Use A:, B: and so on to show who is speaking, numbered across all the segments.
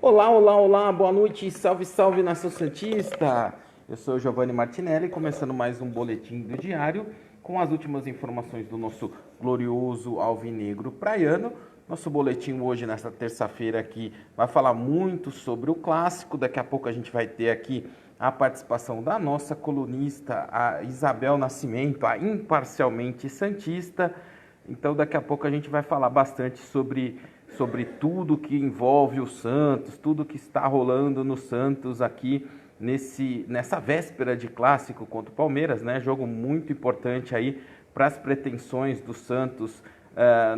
A: Olá, olá, olá, boa noite, salve, salve nação santista. Eu sou o Giovanni Martinelli, começando mais um boletim do diário com as últimas informações do nosso glorioso alvinegro praiano. Nosso boletim hoje, nesta terça-feira aqui, vai falar muito sobre o clássico. Daqui a pouco a gente vai ter aqui a participação da nossa colunista, a Isabel Nascimento, a imparcialmente santista. Então, daqui a pouco a gente vai falar bastante sobre tudo que envolve o Santos, tudo que está rolando no Santos aqui nessa véspera de clássico contra o Palmeiras, né? Jogo muito importante aí para as pretensões do Santos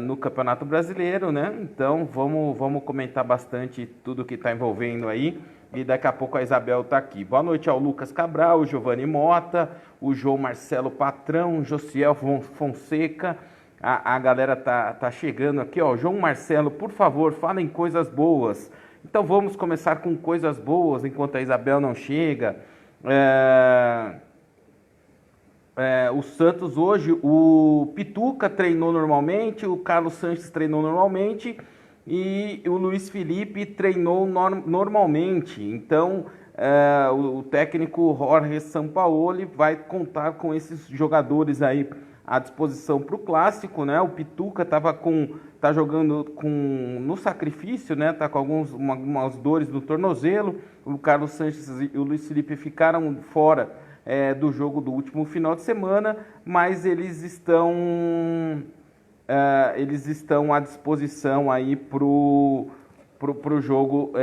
A: no Campeonato Brasileiro, né? Então vamos comentar bastante tudo que está envolvendo aí. E daqui a pouco a Isabel está aqui. Boa noite ao Lucas Cabral, o Giovanni Mota, o João Marcelo Patrão, o Josiel Fonseca. A galera tá chegando aqui, ó. João Marcelo, por favor, falem coisas boas. Então vamos começar com coisas boas enquanto a Isabel não chega. O Santos hoje, o Pituca treinou normalmente, o Carlos Sanches treinou normalmente e o Luiz Felipe treinou normalmente. Então, o técnico Jorge Sampaoli vai contar com esses jogadores aí à disposição para o clássico, né? O Pituca tá jogando no sacrifício, né? Tá com algumas dores no tornozelo. O Carlos Sanches e o Luiz Felipe ficaram fora do jogo do último final de semana, mas eles estão à disposição aí pro jogo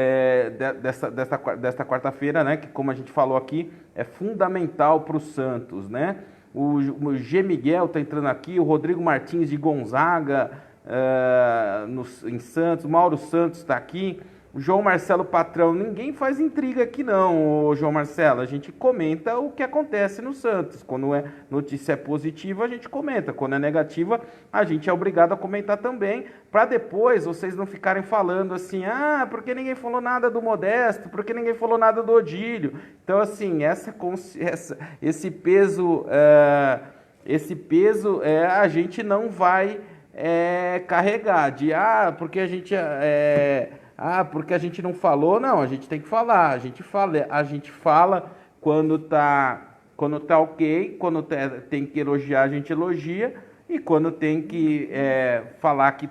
A: desta quarta-feira, né? Que, como a gente falou aqui, é fundamental para o Santos, né? O G. Miguel está entrando aqui, o Rodrigo Martins de Gonzaga em Santos, o Mauro Santos está aqui, o João Marcelo Patrão. Ninguém faz intriga aqui não, o João Marcelo. A gente comenta o que acontece no Santos. Quando notícia é positiva, a gente comenta. Quando é negativa, a gente é obrigado a comentar também, para depois vocês não ficarem falando assim, porque ninguém falou nada do Modesto, porque ninguém falou nada do Odílio. Então, assim, esse peso, a gente não vai carregar de porque a gente não falou. Não, a gente tem que falar. A gente fala quando tá ok, quando tem que elogiar, a gente elogia, e quando tem que falar que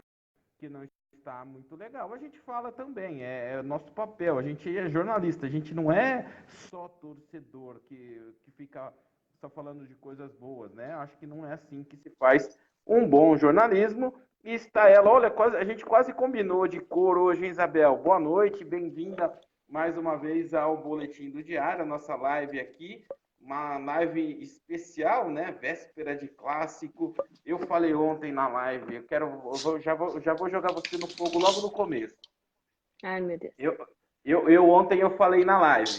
A: não está muito legal, a gente fala também. É nosso papel. A gente é jornalista, a gente não é só torcedor que fica só falando de coisas boas, né? Acho que não é assim que se faz um bom jornalismo. E está ela, olha, a gente quase combinou de cor hoje, hein, Isabel? Boa noite, bem-vinda mais uma vez ao Boletim do Diário, a nossa live aqui, uma live especial, né? Véspera de clássico. Eu falei ontem na live, já vou jogar você no fogo logo no começo.
B: Ai, meu Deus.
A: Ontem eu falei na live.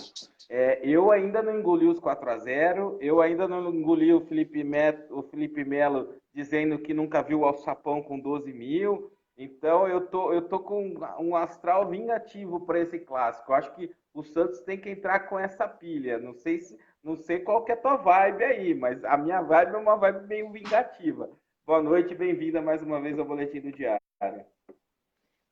A: Eu ainda não engoli os 4-0. Eu ainda não engoli o Felipe Melo dizendo que nunca viu o Alçapão com 12 mil. Então eu tô com um astral vingativo para esse clássico. Eu acho que o Santos tem que entrar com essa pilha. Não sei qual que é a tua vibe aí, mas a minha vibe é uma vibe meio vingativa. Boa noite, bem-vinda mais uma vez ao Boletim do Diário.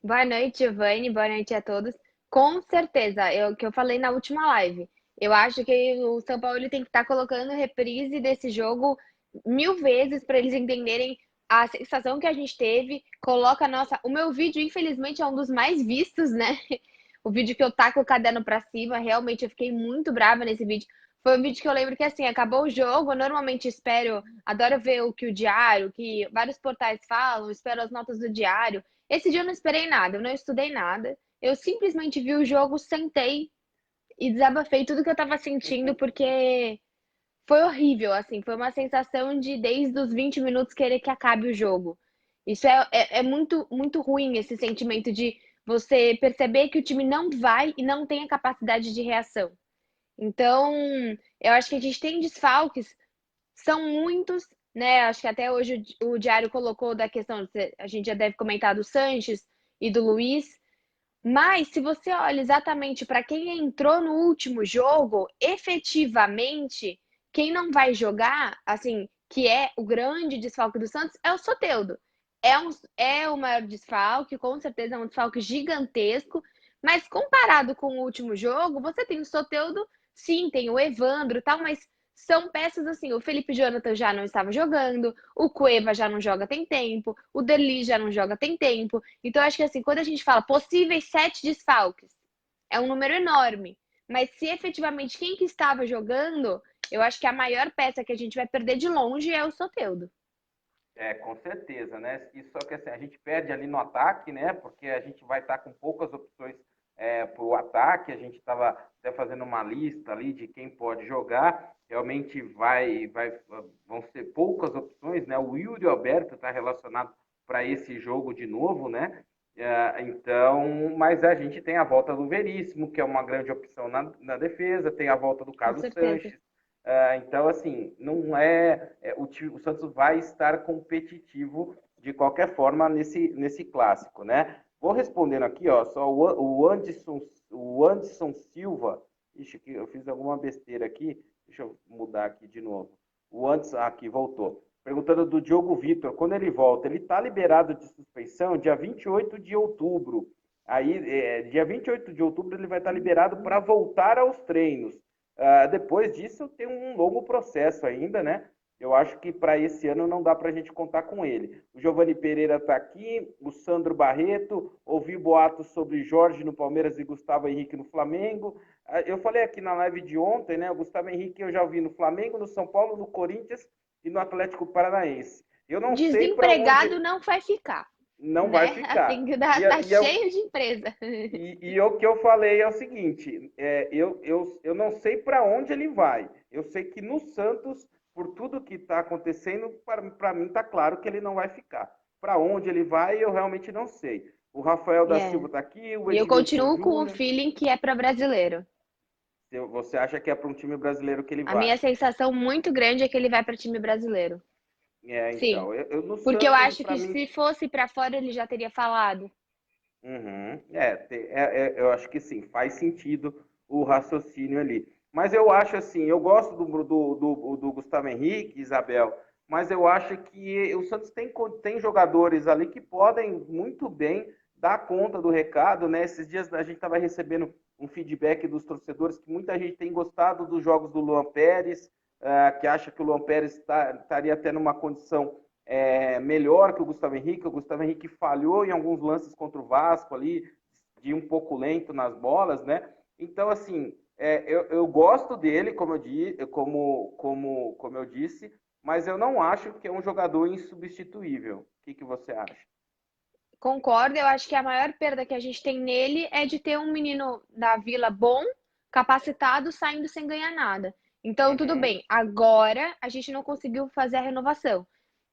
B: Boa noite, Giovanni. Boa noite a todos. Com certeza, que eu falei na última live. Eu acho que o São Paulo ele tem que estar colocando reprise desse jogo 1000 vezes para eles entenderem a sensação que a gente teve. Coloca a nossa. O meu vídeo, infelizmente, é um dos mais vistos, né? O vídeo que eu taco o caderno para cima. Realmente, eu fiquei muito brava nesse vídeo. Foi um vídeo que eu lembro que, assim, acabou o jogo. Eu normalmente espero, adoro ver o que o diário, que vários portais falam, espero as notas do diário. Esse dia eu não esperei nada, eu não estudei nada. Eu simplesmente vi o jogo, sentei e desabafei tudo que eu tava sentindo, porque foi horrível, assim. Foi uma sensação de, desde os 20 minutos, querer que acabe o jogo. Isso é muito, muito ruim, esse sentimento de você perceber que o time não vai e não tem a capacidade de reação. Então, eu acho que a gente tem desfalques, são muitos, né? Acho que até hoje o Diário colocou da questão, a gente já deve comentar do Sanches e do Luiz, mas se você olha exatamente para quem entrou no último jogo, efetivamente, quem não vai jogar, assim, que é o grande desfalque do Santos, é o Soteldo. É o maior desfalque, com certeza é um desfalque gigantesco, Mas comparado com o último jogo, você tem o Soteldo, sim, tem o Evandro e tal, mas são peças assim, o Felipe Jonathan já não estava jogando, o Cueva já não joga tem tempo, o Derli já não joga tem tempo. Então, eu acho que assim, quando a gente fala possíveis 7 desfalques, é um número enorme. Mas se efetivamente quem que estava jogando, eu acho que a maior peça que a gente vai perder de longe é o Soteldo.
A: É, com certeza, né? E só que assim, a gente perde ali no ataque, né? Porque a gente vai estar com poucas opções para o ataque. A gente estava até fazendo uma lista ali de quem pode jogar. Realmente vão ser poucas opções, né? O Yuri Alberto está relacionado para esse jogo de novo, né? Então, mas a gente tem a volta do Veríssimo, que é uma grande opção na defesa, tem a volta do
B: Com
A: Carlos
B: certeza.
A: Sanches. Então, assim, não o Santos vai estar competitivo de qualquer forma nesse clássico, né? Vou respondendo aqui, ó, só o Anderson Silva. Ixi, aqui, eu fiz alguma besteira aqui. Deixa eu mudar aqui de novo. O Anderson, aqui, voltou. Perguntando do Diogo Vitor, quando ele volta, ele está liberado de suspeição dia 28 de outubro. Aí, dia 28 de outubro, ele vai estar liberado para voltar aos treinos. Depois disso, tem um longo processo ainda, né? Eu acho que para esse ano não dá para a gente contar com ele. O Giovanni Pereira está aqui, o Sandro Barreto, ouvi boatos sobre Jorge no Palmeiras e Gustavo Henrique no Flamengo. Eu falei aqui na live de ontem, né? O Gustavo Henrique eu já ouvi no Flamengo, no São Paulo, no Corinthians e no Atlético Paranaense. Eu não sei para
B: Desempregado
A: onde
B: não vai ficar,
A: não vai
B: né? Assim,
A: ficar.
B: tá cheio de empresa.
A: O que eu falei é o seguinte: eu não sei para onde ele vai. Eu sei que no Santos, por tudo que está acontecendo, para mim está claro que ele não vai ficar. Para onde ele vai, eu realmente não sei. O Rafael da
B: É.
A: Silva está aqui, o
B: E eu
A: Edmilson
B: continuo com o
A: Júnior.
B: feeling que é para brasileiro.
A: Você acha que é para um time brasileiro que ele
B: A minha
A: vai?
B: sensação muito grande é que ele vai para time brasileiro. Sim,
A: Então, no
B: porque eu
A: Santos,
B: acho
A: para
B: que
A: mim.
B: se fosse para fora ele já teria falado.
A: Uhum. Eu acho que sim, faz sentido o raciocínio ali. Mas eu acho assim, eu gosto do Gustavo Henrique, Isabel, mas eu acho que o Santos tem jogadores ali que podem muito bem dar conta do recado, né? Esses dias a gente estava recebendo um feedback dos torcedores que muita gente tem gostado dos jogos do Luan Pérez, que acha que o Luan Pérez estaria até numa condição melhor que o Gustavo Henrique. O Gustavo Henrique falhou em alguns lances contra o Vasco ali, de um pouco lento nas bolas, né? Então, assim, eu gosto dele, como eu disse, mas eu não acho que é um jogador insubstituível. O que você acha?
B: Concordo, eu acho que a maior perda que a gente tem nele é de ter um menino da Vila bom, capacitado, saindo sem ganhar nada. Então, tudo
A: Uhum.
B: bem. Agora a gente não conseguiu fazer a renovação.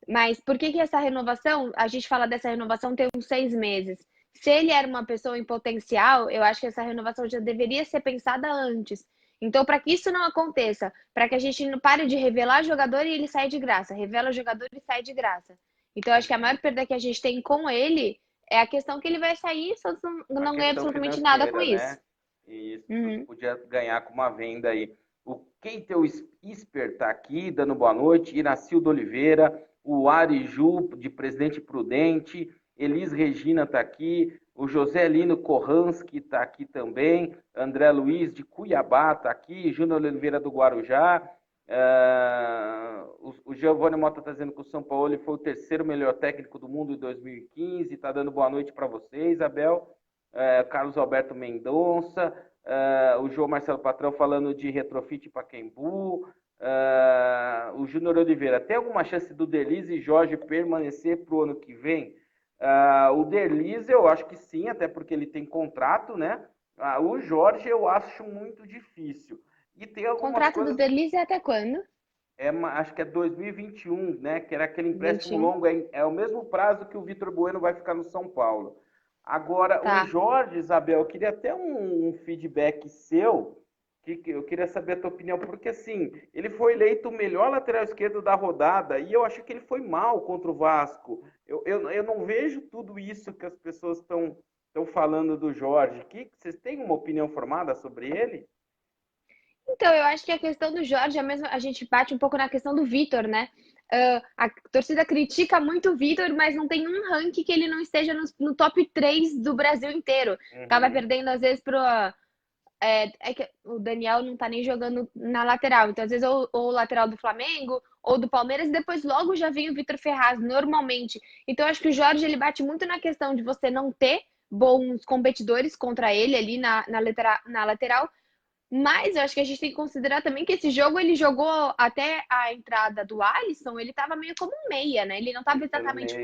B: Mas por que que essa renovação, a gente fala dessa renovação tem uns 6 meses. Se ele era uma pessoa em potencial, eu acho que essa renovação já deveria ser pensada antes. Então, para que isso não aconteça, para que a gente não pare de revelar jogador e ele sai de graça, revela jogador e sai de graça. Então, eu acho que a maior
A: Uhum.
B: perda que a gente tem com ele é a questão que ele vai sair e Santos
A: A
B: não ganha
A: questão
B: absolutamente nada com
A: financeira,
B: isso.
A: né? E isso, o Santos
B: Uhum.
A: podia ganhar com uma venda aí. O Keitel Isper está aqui, dando boa noite. Iracildo Oliveira, o Ari Ju, de Presidente Prudente. Elis Regina está aqui. O José Lino Korranski está aqui também. André Luiz, de Cuiabá, está aqui. Júnior Oliveira, do Guarujá. O Giovanni Mota está dizendo que o São Paulo foi o terceiro melhor técnico do mundo em 2015. Está dando boa noite para você, Isabel. Carlos Alberto Mendonça, o João Marcelo Patrão falando de retrofit Pacaembu, o Júnior Oliveira, tem alguma chance do Derlis e Jorge permanecer para o ano que vem? O Derlis eu acho que sim, até porque ele tem contrato, né? O Jorge eu acho muito difícil. E tem
B: O
A: algumas
B: contrato do
A: coisas,
B: Derlis é até quando?
A: acho que é 2021, né? Que era aquele empréstimo
B: 21.
A: longo, é o mesmo prazo que o Vitor Bueno vai ficar no São Paulo. Agora, o
B: Tá.
A: Jorge, Isabel, eu queria até um feedback seu, que eu queria saber a tua opinião, porque assim, ele foi eleito o melhor lateral esquerdo da rodada e eu achei que ele foi mal contra o Vasco. Eu não vejo tudo isso que as pessoas estão falando do Jorge. Vocês têm uma opinião formada sobre ele?
B: Então, eu acho que a questão do Jorge é mesmo, a gente bate um pouco na questão do Vitor, né? A torcida critica muito o Vitor, mas não tem um ranking que ele não esteja no top 3 do Brasil inteiro. Tava
A: Uhum.
B: perdendo, às vezes, é que o Daniel não tá nem jogando na lateral. Então, às vezes, ou o lateral do Flamengo ou do Palmeiras, e depois logo já vem o Vitor Ferraz, normalmente. Então, eu acho que o Jorge ele bate muito na questão de você não ter bons competidores contra ele ali na lateral. Mas eu acho que a gente tem que considerar também que esse jogo ele jogou até a entrada do Alisson, ele tava meio como um meia, né? Ele não tava
A: Pelo
B: exatamente
A: meio.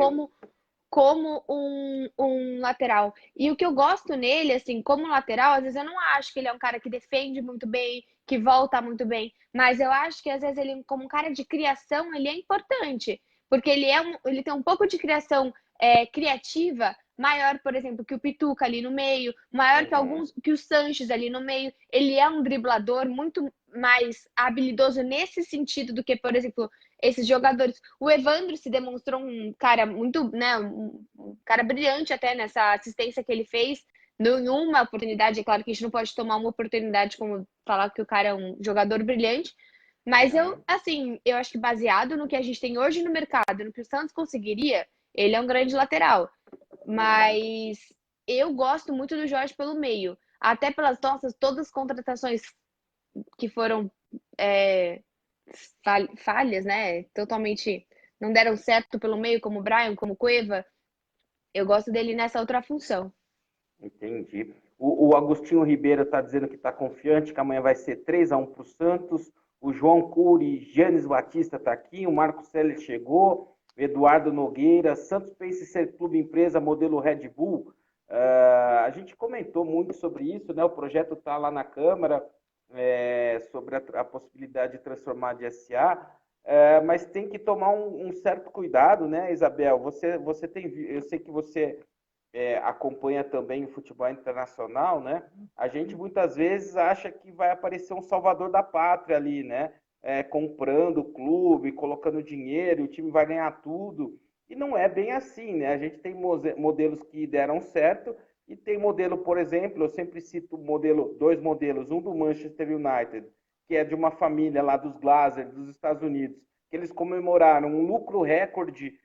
B: como um lateral. E o que eu gosto nele, assim, como lateral, às vezes eu não acho que ele é um cara que defende muito bem, que volta muito bem, mas eu acho que às vezes ele, como um cara de criação, ele é importante, porque ele tem um pouco de criação criativa maior, por exemplo, que o Pituca ali no meio, maior
A: Uhum.
B: que o Sanches ali no meio. Ele é um driblador muito mais habilidoso nesse sentido do que, por exemplo, esses jogadores. O Evandro se demonstrou um cara muito, né, um cara brilhante até nessa assistência que ele fez. Em uma oportunidade, é claro que a gente não pode tomar uma oportunidade como falar que o cara é um jogador brilhante, mas
A: Uhum.
B: eu acho que baseado no que a gente tem hoje no mercado, no que o Santos conseguiria, ele é um grande lateral.
A: Uhum.
B: Mas eu gosto muito do Jorge pelo meio, até pelas nossas todas as contratações que foram é, falhas, né? Totalmente não deram certo pelo meio, como o Brian, como o Cueva. Eu gosto dele nessa outra função.
A: Entendi. O Agostinho Ribeiro está dizendo que está confiante, que amanhã vai ser 3-1 para o Santos. O João Cury, Janes Batista está aqui, o Marco Selle chegou, Eduardo Nogueira, Santos pensa em ser clube empresa modelo Red Bull. A gente comentou muito sobre isso, né? O projeto está lá na Câmara, sobre a possibilidade de transformar de SA, mas tem que tomar um certo cuidado, né, Isabel? Você tem, eu sei que você acompanha também o futebol internacional, né? A gente muitas vezes acha que vai aparecer um salvador da pátria ali, né? Comprando o clube, colocando dinheiro, o time vai ganhar tudo. E não é bem assim, né? A gente tem modelos que deram certo e tem modelo, por exemplo, eu sempre cito dois modelos, um do Manchester United, que é de uma família lá dos Glazer, dos Estados Unidos, que eles comemoraram um lucro recorde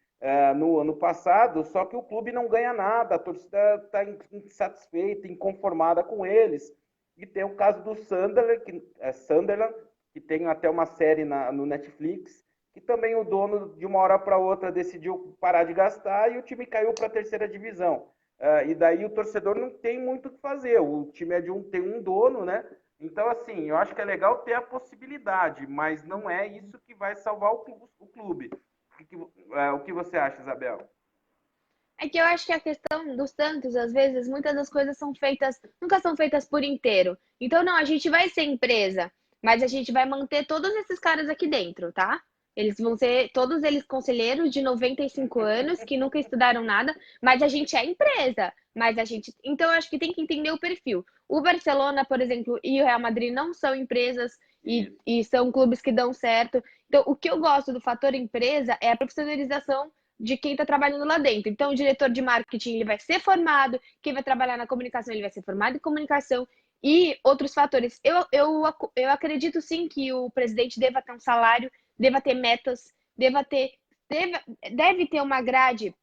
A: no ano passado, só que o clube não ganha nada, a torcida está insatisfeita, inconformada com eles. E tem o caso do Sunderland, que tem até uma série no Netflix, que também o dono, de uma hora para outra, decidiu parar de gastar e o time caiu para a terceira divisão. E daí o torcedor não tem muito o que fazer, o time tem um dono, né? Então, assim, eu acho que é legal ter a possibilidade, mas não é isso que vai salvar o clube. O que você acha, Isabel?
B: É que eu acho que a questão dos Santos, às vezes, muitas das coisas são feitas, nunca são feitas por inteiro. Então, não, a gente vai ser empresa, mas a gente vai manter todos esses caras aqui dentro, tá? Eles vão ser, todos eles conselheiros de 95 anos, que nunca estudaram nada, mas a gente é empresa. Mas a gente. Então, eu acho que tem que entender o perfil. O Barcelona, por exemplo, e o Real Madrid não são empresas
A: Isso.
B: e são clubes que dão certo. Então, o que eu gosto do fator empresa é a profissionalização de quem está trabalhando lá dentro. Então, o diretor de marketing ele vai ser formado, quem vai trabalhar na comunicação ele vai ser formado em comunicação e outros fatores. Eu acredito sim que o presidente deva ter um salário, deva ter metas, deve ter uma grade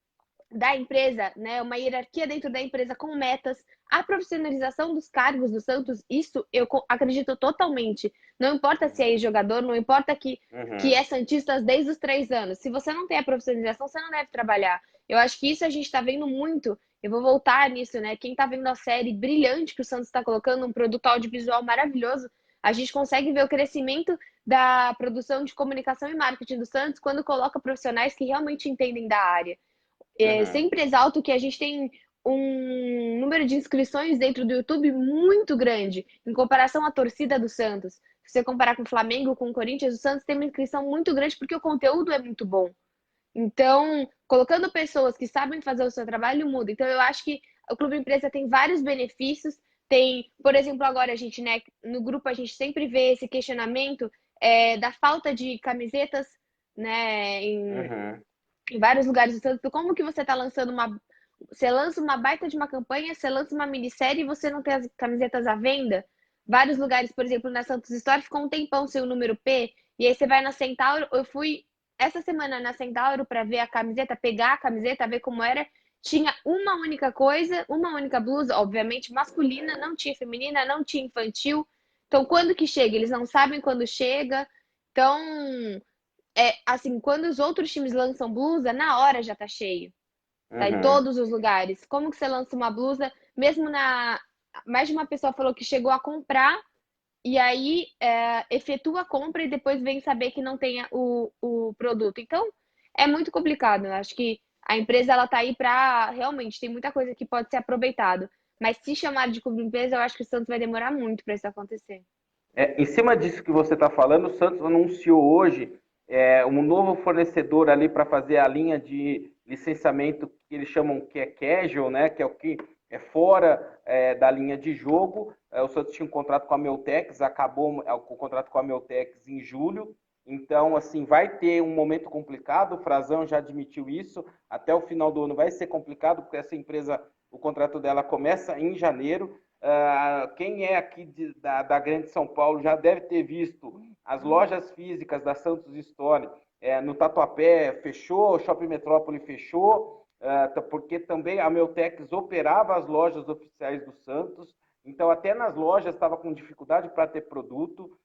B: da empresa, né, uma hierarquia dentro da empresa com metas, a profissionalização dos cargos do Santos, isso eu acredito totalmente. Não importa se é jogador, não importa que
A: Uhum.
B: é Santista desde os 3 anos. Se você não tem a profissionalização, você não deve trabalhar. Eu acho que isso a gente está vendo muito. Eu vou voltar nisso, né? Quem está vendo a série brilhante que o Santos está colocando, um produto audiovisual maravilhoso, a gente consegue ver o crescimento da produção de comunicação e marketing do Santos quando coloca profissionais que realmente entendem da área.
A: Uhum.
B: Sempre exalto que a gente tem um número de inscrições dentro do YouTube muito grande em comparação à torcida do Santos. Se você comparar com o Flamengo, com o Corinthians, o Santos tem uma inscrição muito grande porque o conteúdo é muito bom. Então, colocando pessoas que sabem fazer o seu trabalho, muda. Então, eu acho que o Clube Empresa tem vários benefícios. Tem, por exemplo, agora a gente, né, no grupo a gente sempre vê esse questionamento da falta de camisetas, né,
A: Uhum.
B: em vários lugares do Santos. Como que você está lançando uma. Você lança uma baita de uma campanha, você lança uma minissérie e você não tem as camisetas à venda? Vários lugares, por exemplo, na Santos Store ficou um tempão sem o número P, e aí você vai na Centauro, eu fui. essa semana na Centauro para ver a camiseta, pegar a camiseta, ver como era. Tinha uma única coisa, uma única blusa, obviamente masculina, não tinha feminina, não tinha infantil. Então, quando que chega? Eles não sabem quando chega. Então, assim, quando os outros times lançam blusa, na hora já tá cheio. Tá em
A: Uhum.
B: todos os lugares. Como que você lança uma blusa, mesmo na. Mais de uma pessoa falou que chegou a comprar e aí efetua a compra e depois vem saber que não tem o produto. Então, é muito complicado. Eu acho que a empresa ela tá aí para realmente tem muita coisa que pode ser aproveitado. Mas se chamar de clube empresa, eu acho que o Santos vai demorar muito para isso acontecer.
A: Em cima disso que você está falando, o Santos anunciou hoje um novo fornecedor ali para fazer a linha de licenciamento que eles chamam que é casual, né? Que é o que é fora da linha de jogo. O Santos tinha um contrato com a Meltex, acabou o contrato com a Meltex em julho. Então, assim, vai ter um momento complicado. O Frazão já admitiu isso. Até o final do ano vai ser complicado, porque essa empresa, o contrato dela começa em janeiro. Quem é aqui da Grande São Paulo já deve ter visto as lojas físicas da Santos Store no Tatuapé fechou, o Shopping Metrópole fechou, porque também a Meltex operava as lojas oficiais do Santos, então até nas lojas estava com dificuldade para ter produto.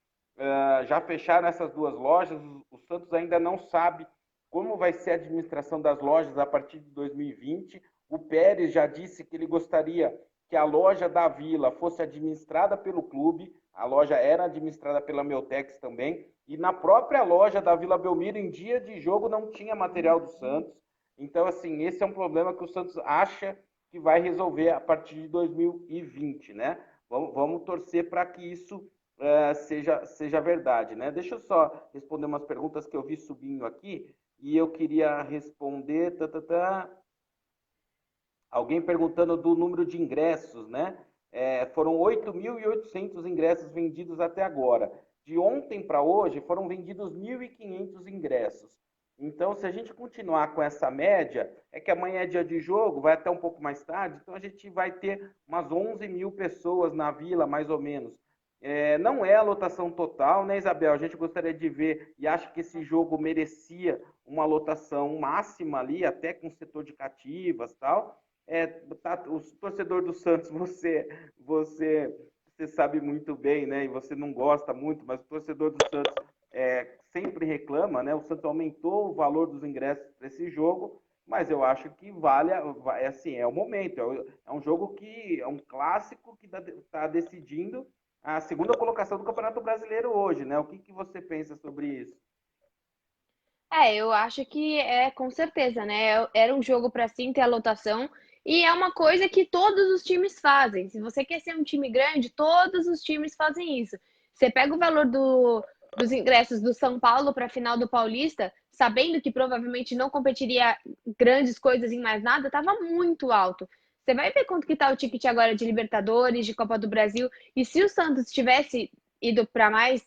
A: Já fecharam essas duas lojas, o Santos ainda não sabe como vai ser a administração das lojas a partir de 2020. O Pérez já disse que ele gostaria que a loja da Vila fosse administrada pelo clube, a loja era administrada pela Meltex também, e na própria loja da Vila Belmiro, em dia de jogo, não tinha material do Santos. Então, assim, esse é um problema que o Santos acha que vai resolver a partir de 2020, né? Vamos torcer para que isso seja verdade, né? Deixa eu só responder umas perguntas que eu vi subindo aqui e eu queria responder. Alguém perguntando do número de ingressos, né? Foram 8.800 ingressos vendidos até agora. De ontem para hoje foram vendidos 1.500 ingressos. Então, se a gente continuar com essa média, é que amanhã é dia de jogo, vai até um pouco mais tarde, então a gente vai ter umas 11 mil pessoas na vila, mais ou menos. Não é a lotação total, né, Isabel? A gente gostaria de ver e acho que esse jogo merecia uma lotação máxima ali, até com o setor de cativas e tal. O torcedor do Santos, você sabe muito bem, né? E você não gosta muito, mas o torcedor do Santos sempre reclama, né? O Santos aumentou o valor dos ingressos para esse jogo, mas eu acho que assim, é o momento. É um jogo que é um clássico que está decidindo a segunda colocação do Campeonato Brasileiro hoje, né? O que você pensa sobre isso?
B: Eu acho que com certeza, né? Era um jogo para sim ter a lotação e é uma coisa que todos os times fazem. Se você quer ser um time grande, todos os times fazem isso. Você pega o valor dos ingressos do São Paulo para a final do Paulista, sabendo que provavelmente não competiria grandes coisas em mais nada, estava muito alto. Você vai ver quanto que tá o ticket agora de Libertadores, de Copa do Brasil, e se o Santos tivesse ido para mais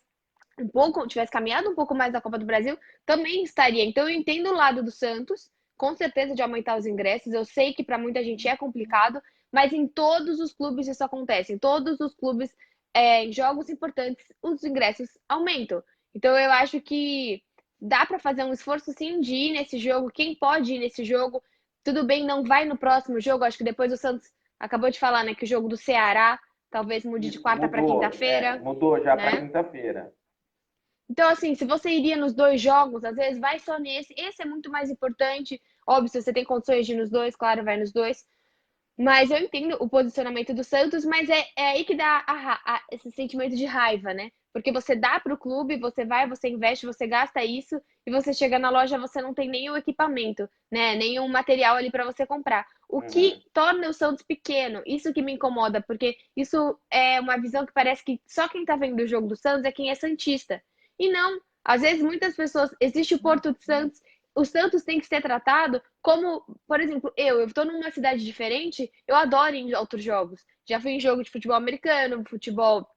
B: um pouco, tivesse caminhado um pouco mais da Copa do Brasil, também estaria. Então eu entendo o lado do Santos, com certeza de aumentar os ingressos. Eu sei que para muita gente é complicado, mas em todos os clubes isso acontece. Em todos os clubes, em jogos importantes, os ingressos aumentam. Então eu acho que dá para fazer um esforço sim de ir nesse jogo. Quem pode ir nesse jogo, tudo bem, não vai no próximo jogo. Acho que depois o Santos acabou de falar, né, que o jogo do Ceará talvez mude de
A: Isso,
B: quarta para
A: mudou,
B: quinta-feira,
A: mudou já para
B: né?
A: quinta-feira.
B: Então, assim, se você iria nos dois jogos, às vezes vai só nesse. Esse é muito mais importante. Óbvio, se você tem condições de ir nos dois, claro, vai nos dois. Mas eu entendo o posicionamento do Santos, mas é aí que dá esse sentimento de raiva, né? Porque você dá para o clube, você vai, você investe, você gasta isso, e você chega na loja, você não tem nenhum equipamento, né? Nenhum material ali para você comprar. O que
A: Uhum.
B: torna o Santos pequeno, isso que me incomoda, porque isso é uma visão que parece que só quem tá vendo o jogo do Santos é quem é santista. E não, às vezes muitas pessoas, existe o Porto de Santos, o Santos tem que ser tratado como, por exemplo, eu estou numa cidade diferente, eu adoro ir em outros jogos. Já fui em jogo de futebol americano, futebol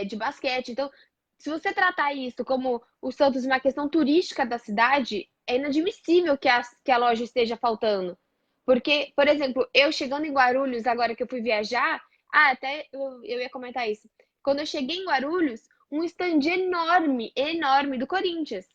B: de basquete. Então, se você tratar isso como o Santos uma questão turística da cidade, é inadmissível que a loja esteja faltando. Porque, por exemplo, eu chegando em Guarulhos, agora que eu fui viajar, até eu ia comentar isso. Quando eu cheguei em Guarulhos, um stand enorme, enorme do Corinthians.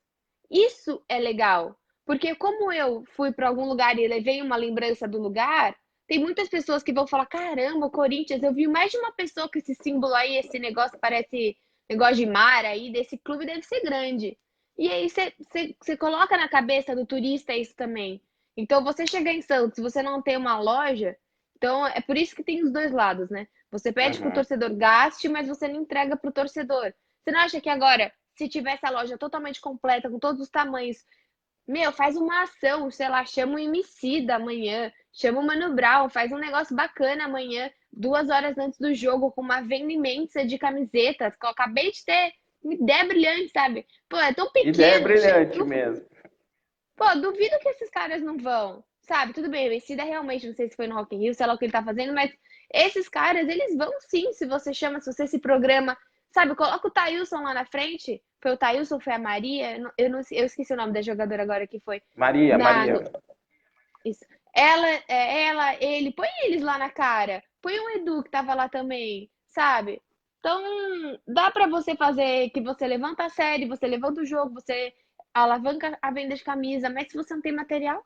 B: Isso é legal. Porque como eu fui para algum lugar e levei uma lembrança do lugar, tem muitas pessoas que vão falar: caramba, o Corinthians, eu vi mais de uma pessoa com esse símbolo aí, esse negócio parece negócio de mar aí, desse clube deve ser grande. E aí você coloca na cabeça do turista isso também. Então, você chegar em Santos, se você não tem uma loja, então é por isso que tem os dois lados, né? Você pede que o
A: Uhum.
B: torcedor gaste, mas você não entrega para o torcedor. Você não acha que agora, se tivesse a loja totalmente completa, com todos os tamanhos, meu, faz uma ação, sei lá, chama o Emicida amanhã, chama o Mano Brown, faz um negócio bacana amanhã, 2 horas antes do jogo, com uma venda imensa de camisetas, que eu acabei de ter uma ideia brilhante, sabe? Pô, é tão
A: Ideia
B: pequeno,
A: brilhante mesmo.
B: pô, duvido que esses caras não vão, sabe? Tudo bem, o Emicida realmente, não sei se foi no Rock in Rio, sei lá o que ele tá fazendo, mas esses caras, eles vão sim, se você chama, se você se programa, sabe? Coloca o Thailson lá na frente, foi o Thailson, foi a Maria, eu esqueci o nome da jogadora agora que foi
A: Maria,
B: na,
A: Maria.
B: no, isso. Ela, ele, põe eles lá na cara. Põe o Edu que tava lá também, sabe? Então, dá pra você fazer que você levanta a série, você levanta o jogo, você alavanca a venda de camisa, mas se você não tem material,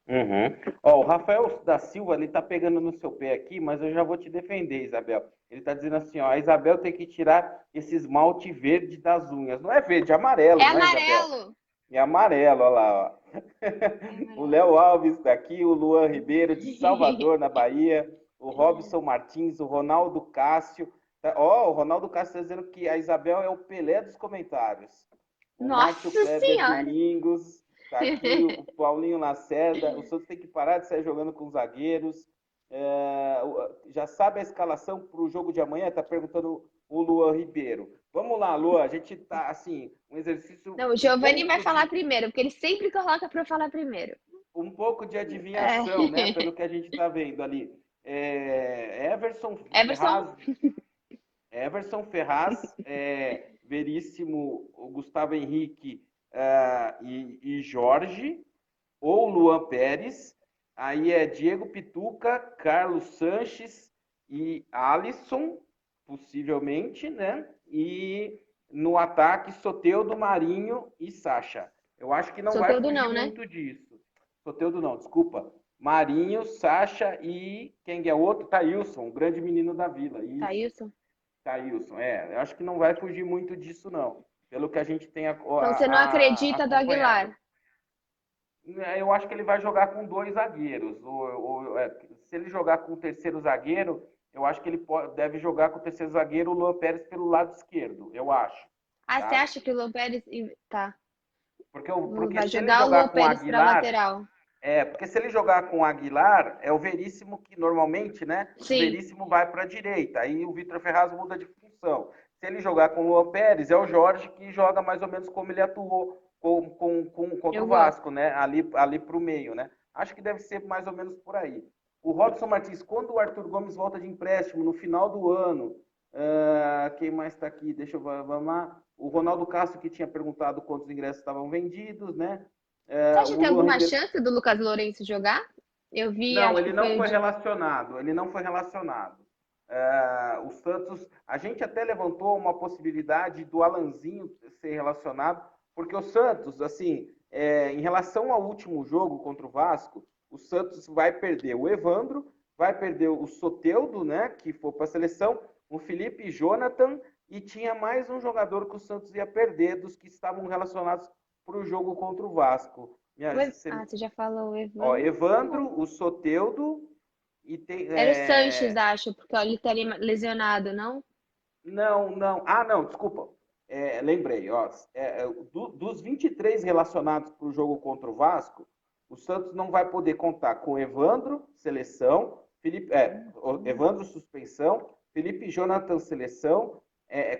A: Uhum. Ó, o Rafael da Silva, ele tá pegando no seu pé aqui, mas eu já vou te defender, Isabel. Ele tá dizendo assim, ó, a Isabel tem que tirar esse esmalte verde das unhas. Não é verde, é
B: é
A: amarelo, não é, Isabel?
B: amarelo.
A: É amarelo, olha lá, ó.
B: É
A: O
B: amarelo.
A: Léo Alves está aqui, o Luan Ribeiro de Salvador, na Bahia, o Robson Martins, o Ronaldo Cássio. Ó, o Ronaldo Cássio está dizendo que a Isabel é o Pelé dos comentários. O Márcio
B: Nossa
A: Kleber
B: Senhora!
A: Domingos está aqui, o Paulinho Lacerda. O Santos tem que parar de sair jogando com zagueiros. Já sabe a escalação para o jogo de amanhã? Está perguntando o Luan Ribeiro. Vamos lá, Luan, a gente está assim, um exercício,
B: Não, o
A: um
B: Giovanni vai
A: pouco
B: falar
A: de
B: primeiro, porque ele sempre coloca pra eu falar primeiro.
A: adivinhação, né?
B: É.
A: Pelo que a gente está vendo ali. Everson
B: Everson,
A: Ferraz, Veríssimo, o Gustavo Henrique e Jorge, ou Luan Pérez. Aí é Diego Pituca, Carlos Sanches e Alisson, possivelmente, né? E no ataque, Soteldo, Marinho e Sacha. Eu acho que não vai
B: Soteldo
A: fugir
B: não, né?
A: muito disso. Soteldo não, desculpa. Marinho, Sacha e quem é outro? Thailson, o grande menino da vila. Isso,
B: Thailson.
A: Thailson. Eu acho que não vai fugir muito disso, não. Pelo que a gente tem
B: Então você não acredita do
A: acompanhado.
B: Aguilar?
A: Eu acho que ele vai jogar com dois zagueiros. Se ele jogar com o terceiro zagueiro, eu acho que ele deve jogar com o terceiro zagueiro o Luan Pérez pelo lado esquerdo, eu acho.
B: Ah, você
A: Tá?
B: acha que o Luan Pérez. Tá.
A: Porque
B: Vai
A: se ele
B: jogar o
A: jogar
B: Luan
A: com o
B: Pérez pra
A: Aguilar,
B: lateral.
A: porque se ele jogar com o Aguilar, é o Veríssimo que normalmente, né? O
B: Sim,
A: Veríssimo vai para a direita, aí o Vitor Ferraz muda de função. Se ele jogar com o Luan Pérez, é o Jorge que joga mais ou menos como ele atuou contra
B: eu
A: o
B: gosto.
A: Vasco, né? Ali para o meio, né? Acho que deve ser mais ou menos por aí. O Robson Martins, quando o Arthur Gomes volta de empréstimo no final do ano, quem mais está aqui? Deixa eu vamos lá. O Ronaldo Castro que tinha perguntado quantos ingressos estavam vendidos, né?
B: Você acha que
A: O
B: tem
A: Luan
B: alguma
A: Ribeiro.
B: chance do Lucas Lourenço jogar? Eu vi,
A: Não,
B: acho que
A: ele não
B: foi o
A: foi
B: de.
A: relacionado. Ele não foi relacionado. O Santos, a gente até levantou uma possibilidade do Alanzinho ser relacionado, porque o Santos, assim, em relação ao último jogo contra o Vasco, o Santos vai perder o Evandro, vai perder o Soteldo, né, que foi para a seleção, o Felipe Jonathan, e tinha mais um jogador que o Santos ia perder dos que estavam relacionados para o jogo contra o Vasco.
B: Ah, você já falou o
A: Ó,
B: Evandro.
A: Evandro, o Soteldo e tem.
B: Era o Sanches, acho, porque ó, ele estaria lesionado, não?
A: Não, não. Ah, não, desculpa. Lembrei, ó. Dos 23 relacionados para o jogo contra o Vasco, o Santos não vai poder contar com Evandro, seleção, Evandro, suspensão, Felipe Jonathan, seleção,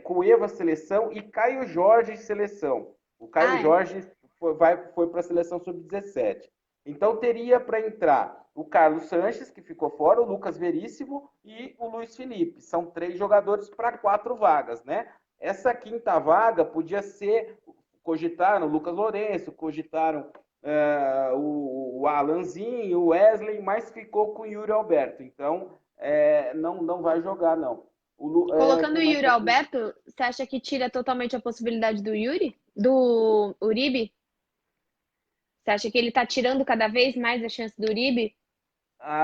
A: Cueva, seleção e Caio Jorge, seleção. O Caio
B: Ah, é.
A: Jorge foi para a seleção sub-17. Então teria para entrar o Carlos Sanches, que ficou fora, o Lucas Veríssimo e o Luiz Felipe. São 3 jogadores para 4 vagas, né? Essa quinta vaga podia ser, cogitaram o Lucas Lourenço, cogitaram o Alanzinho, o Wesley, mas ficou com o Yuri Alberto. Então, não vai jogar, não.
B: Colocando
A: Quem
B: o
A: mais
B: Yuri
A: está aqui?
B: Alberto, você acha que tira totalmente a possibilidade do Yuri? Do Uribe? Você acha que ele tá tirando cada vez mais a chance do Uribe?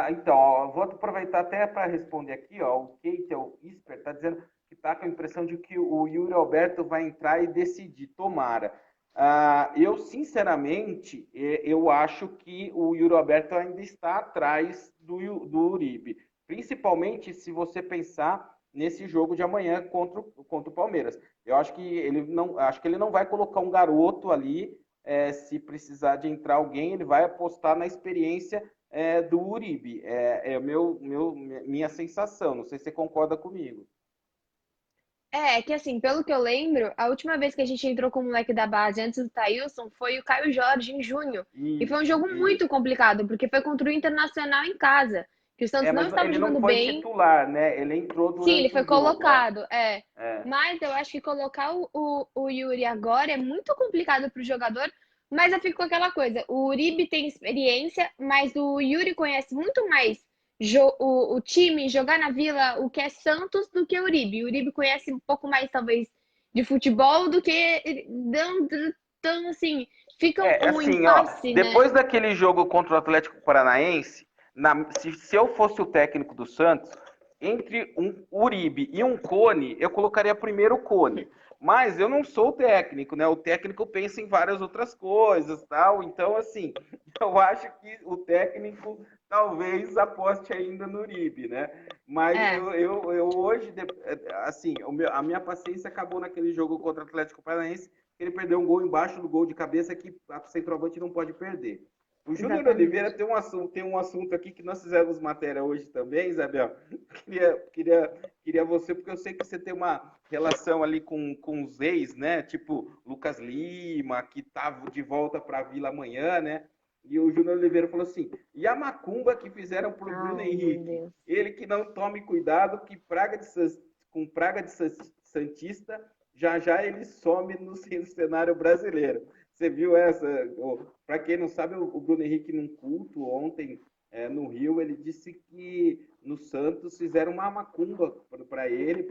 A: Então, ó, vou aproveitar até para responder aqui, ó, o Kate, o Isper, está dizendo que está com a impressão de que o Yuri Alberto vai entrar e decidir, tomara. Eu, sinceramente, eu acho que o Yuri Alberto ainda está atrás do Uribe, principalmente se você pensar nesse jogo de amanhã contra o Palmeiras. Eu acho que ele não vai colocar um garoto ali, se precisar de entrar alguém, ele vai apostar na experiência do Uribe. Minha sensação. Não sei se você concorda comigo.
B: É que assim, pelo que eu lembro, a última vez que a gente entrou com o moleque da base antes do Thailson foi o Caio Jorge em junho. E foi um
A: Isso,
B: jogo muito
A: isso.
B: complicado, porque foi contra o Internacional em casa, que o Santos não
A: Mas
B: estava
A: ele não
B: jogando
A: foi
B: bem.
A: titular, né? Ele entrou
B: Sim, ele
A: durante o
B: foi
A: jogo.
B: colocado, é.
A: É.
B: Mas eu acho que colocar o Yuri agora é muito complicado para o jogador. Mas eu fico com aquela coisa: o Uribe tem experiência, mas o Yuri conhece muito mais o time, jogar na Vila, o que é Santos, do que o Uribe. O Uribe conhece um pouco mais, talvez, de futebol do que. Então, assim, fica um
A: Assim, ó,
B: impasse, né?
A: depois daquele jogo contra o Atlético Paranaense, se eu fosse o técnico do Santos, entre um Uribe e um Cone, eu colocaria primeiro o Cone. Mas eu não sou o técnico, né? O técnico pensa em várias outras coisas, tal. Então, assim, eu acho que o técnico talvez aposte ainda no Uribe, né? Mas
B: É,
A: eu hoje, assim, a minha paciência acabou naquele jogo contra o Atlético Paranaense, ele perdeu um gol embaixo do gol de cabeça que a centroavante não pode perder. O Júnior Oliveira
B: exatamente.
A: tem um assunto aqui que nós fizemos matéria hoje também, Isabel. Queria você, porque eu sei que você tem uma relação ali com os ex, né? Tipo Lucas Lima, que tá de volta para a Vila amanhã, né? E o Júnior Oliveira falou assim: e a macumba que fizeram pro Bruno
B: Ai, meu
A: Henrique?
B: Deus.
A: Ele que não tome cuidado, que com praga de Santista, já já ele some no cenário brasileiro. Você viu essa? Para quem não sabe, o Bruno Henrique, num culto ontem no Rio, ele disse que no Santos fizeram uma macumba para ele,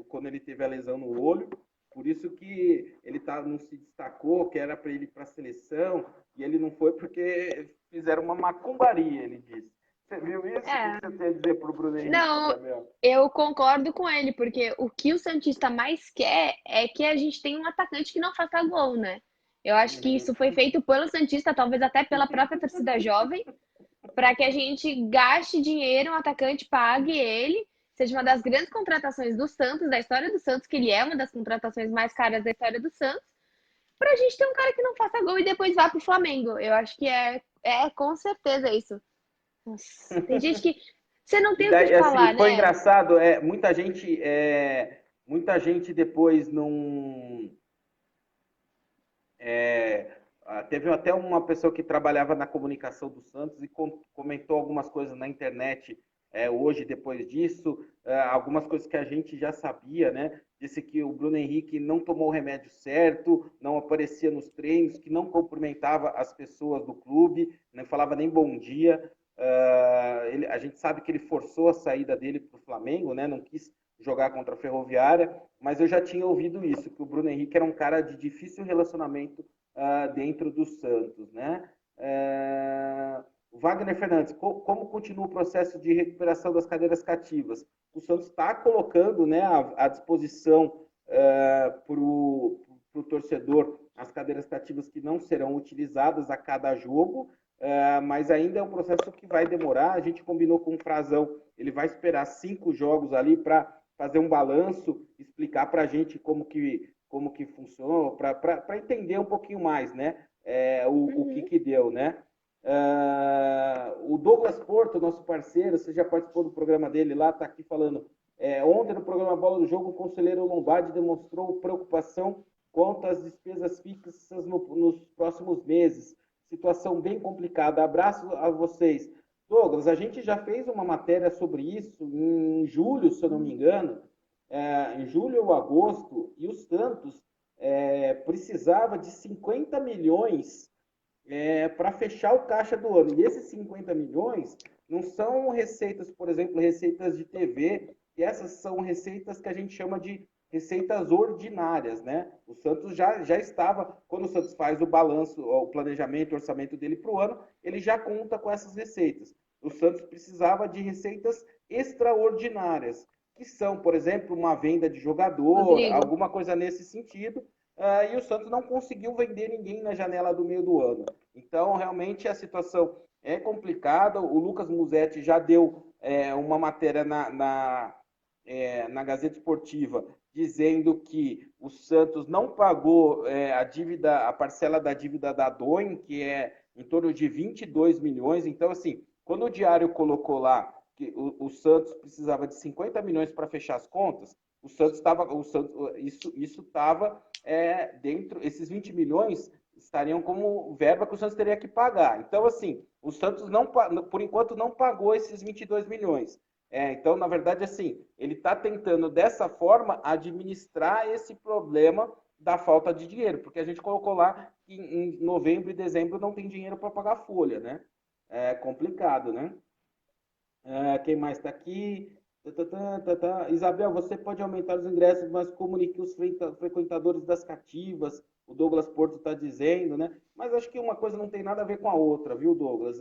A: quando ele teve a lesão no olho. Por isso que ele não se destacou, que era para ele ir para a seleção, e ele não foi porque fizeram uma macumbaria, ele disse. Você viu isso? O que
B: É,
A: você tem a dizer para o Bruno Henrique,
B: não,
A: Isabel?
B: eu concordo com ele, porque o que o Santista mais quer é que a gente tenha um atacante que não faça gol, né? Eu acho que
A: Uhum.
B: isso foi feito pelo Santista, talvez até pela própria torcida jovem, para que a gente gaste dinheiro, um atacante pague ele, seja uma das grandes contratações do Santos, da história do Santos, que ele é uma das contratações mais caras da história do Santos, para a gente ter um cara que não faça gol e depois vá pro Flamengo. Eu acho que é com certeza isso. Nossa, tem gente que você não
A: E
B: tem o que
A: daí, assim,
B: falar,
A: foi
B: né?
A: engraçado, muita gente depois não. Teve até uma pessoa que trabalhava na comunicação do Santos e comentou algumas coisas na internet hoje, depois disso, algumas coisas que a gente já sabia, né? Disse que o Bruno Henrique não tomou o remédio certo, não aparecia nos treinos, que não cumprimentava as pessoas do clube, não falava nem bom dia. A gente sabe que ele forçou a saída dele para o Flamengo, né? Não quis jogar contra a Ferroviária, mas eu já tinha ouvido isso, que o Bruno Henrique era um cara de difícil relacionamento dentro do Santos, né? Wagner Fernandes, como continua o processo de recuperação das cadeiras cativas? O Santos está colocando, né, à disposição para o torcedor as cadeiras cativas que não serão utilizadas a cada jogo, mas ainda é um processo que vai demorar. A gente combinou com o Frazão, ele vai esperar 5 jogos ali para fazer um balanço, explicar para a gente como que funcionou, para entender um pouquinho mais, né? O
B: Uhum.
A: que deu, né? O Douglas Porto, nosso parceiro, você já participou do programa dele lá, está aqui falando. Ontem, no programa Bola do Jogo, o conselheiro Lombardi demonstrou preocupação quanto às despesas fixas nos próximos meses. Situação bem complicada. Abraço a vocês. Douglas, a gente já fez uma matéria sobre isso em julho, se eu não me engano, em julho ou agosto, e o Santos precisava de 50 milhões para fechar o caixa do ano. E esses 50 milhões não são receitas, por exemplo, receitas de TV, e essas são receitas que a gente chama de receitas ordinárias, né? O Santos já estava, quando o Santos faz o balanço, o planejamento, o orçamento dele para o ano, ele já conta com essas receitas. O Santos precisava de receitas extraordinárias, que são, por exemplo, uma venda de jogador,
B: Rodrigo.
A: alguma coisa nesse sentido, e o Santos não conseguiu vender ninguém na janela do meio do ano. Então, realmente, a situação é complicada. O Lucas Musetti já deu uma matéria na Gazeta Esportiva dizendo que o Santos não pagou a parcela da dívida da DOEM, que é em torno de 22 milhões. Então, assim, quando o Diário colocou lá que o Santos precisava de 50 milhões para fechar as contas, o Santos estava, isso estava dentro, esses 20 milhões estariam como verba que o Santos teria que pagar. Então, assim, o Santos não, por enquanto não pagou esses 22 milhões. Então, na verdade, assim, ele está tentando dessa forma administrar esse problema da falta de dinheiro, porque a gente colocou lá que em novembro e dezembro não tem dinheiro para pagar folha, né? É complicado, né? Quem mais está aqui? Isabel, você pode aumentar os ingressos, mas comunique os frequentadores das cativas. O Douglas Porto está dizendo, né? Mas acho que uma coisa não tem nada a ver com a outra, viu, Douglas?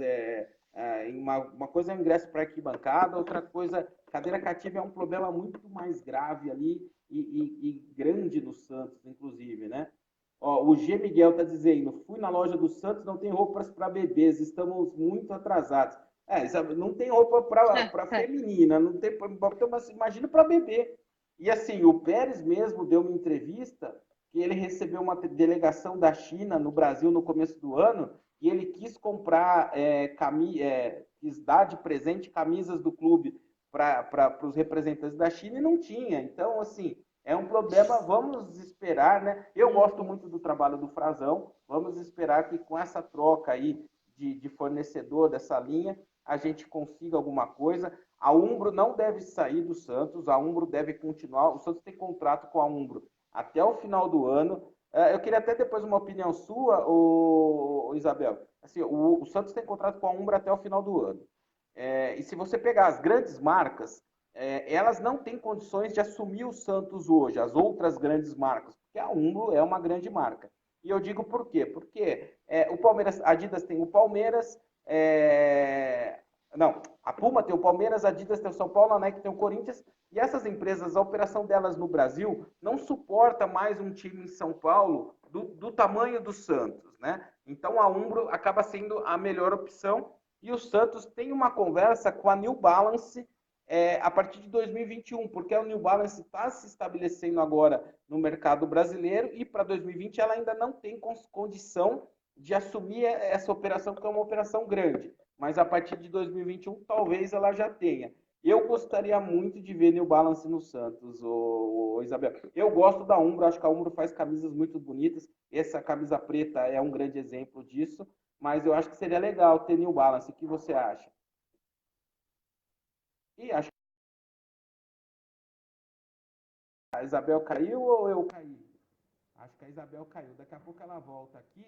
A: Uma coisa é o ingresso para arquibancada, outra coisa, cadeira cativa é um problema muito mais grave ali e grande no Santos, inclusive, né? Ó, o G. Miguel está dizendo: fui na loja do Santos, não tem roupas para bebês, estamos muito atrasados. Não tem roupa para feminina, não tem, mas imagina para bebê. E assim, o Pérez mesmo deu uma entrevista que ele recebeu uma delegação da China no Brasil no começo do ano e ele quis comprar, quis dar de presente camisas do clube para os representantes da China e não tinha. Então, assim, é um problema, vamos esperar, né? Eu gosto muito do trabalho do Frazão, vamos esperar que com essa troca aí de fornecedor dessa linha, a gente consiga alguma coisa. A Umbro não deve sair do Santos, a Umbro deve continuar. O Santos tem contrato com a Umbro até o final do ano. Eu queria até depois uma opinião sua, Isabel. Assim, o Santos tem contrato com a Umbro até o final do ano. E se você pegar as grandes marcas, elas não têm condições de assumir o Santos hoje, as outras grandes marcas, porque a Umbro é uma grande marca. E eu digo por quê? Porque o Palmeiras, a Adidas tem o Palmeiras, não, a Puma tem o Palmeiras, a Adidas tem o São Paulo, a Nike tem o Corinthians, e essas empresas, a operação delas no Brasil não suporta mais um time em São Paulo do tamanho do Santos, né? Então a Umbro acaba sendo a melhor opção e o Santos tem uma conversa com a New Balance a partir de 2021, porque a New Balance está se estabelecendo agora no mercado brasileiro e para 2020 ela ainda não tem condição de assumir essa operação, porque é uma operação grande. Mas a partir de 2021 talvez ela já tenha. Eu gostaria muito de ver New Balance no Santos, Isabel. Eu gosto da Umbro, acho que a Umbro faz camisas muito bonitas. Essa camisa preta é um grande exemplo disso, mas eu acho que seria legal ter New Balance. O que você acha? E acho que a Isabel caiu ou eu caí? Acho que a Isabel caiu. Daqui a pouco ela volta aqui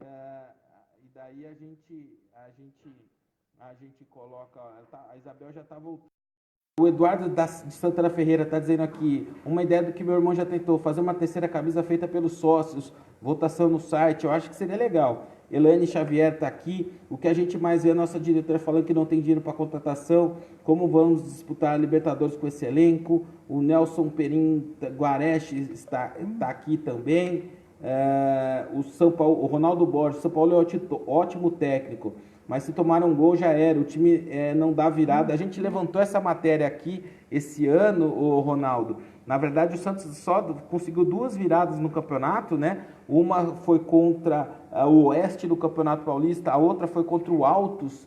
A: e daí a gente coloca. A Isabel já está voltando. O Eduardo de Santana Ferreira está dizendo aqui, uma ideia do que meu irmão já tentou, fazer uma terceira camisa feita pelos sócios, votação no site, eu acho que seria legal. Elaine Xavier está aqui, o que a gente mais vê a nossa diretora falando que não tem dinheiro para contratação, como vamos disputar a Libertadores com esse elenco, o Nelson Perim Guareche está aqui também, o Ronaldo Borges, São Paulo é ótimo técnico, mas se tomar um gol já era, o time não dá virada. A gente levantou essa matéria aqui esse ano, Ronaldo. Na verdade, o Santos só conseguiu 2 viradas no campeonato, né? Uma foi contra o Oeste do Campeonato Paulista, a outra foi contra o Altos